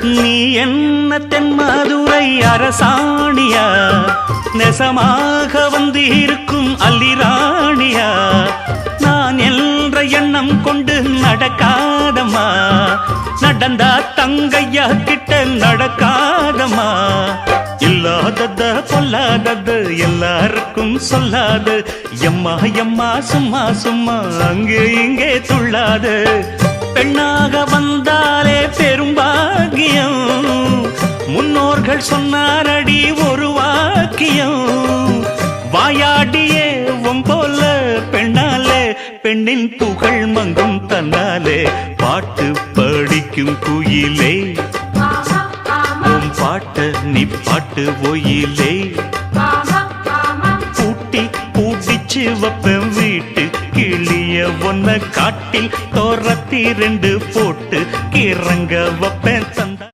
நீ என்ன தென்மதுரை அரசாணியா, நெசமாக வந்து இருக்கும் அல்லிராணியா, நான் என்ற எண்ணம் கொண்டு நடக்காதம்மா, நடந்தா தங்கையா கிட்ட நடக்காதம்மா. இல்லாதத பொல்லாதது எல்லாருக்கும் சொல்லாது, எம்மா எம்மா சும்மா சும்மா அங்கே இங்கே துள்ளாது. பெண்ணாக வந்தாலே பெரும்பாகியம், முன்னோர்கள் சொன்னாரடி ஒரு வாக்கியம். வாயாடியே போல பெண்ணாலே பெண்ணின் புகழ் மங்கும் தன்னாலே. பாட்டு படிக்கும் குயிலே உன் பாட்ட நீ பாட்டு ஒயிலே. பூட்டி பூட்டிச்சு வப்பேன் வீட்டு கிளிய ஒன்ன காட்டில் தோரத்தி 2 போட்டு கிறங்க வப்பேன் தந்த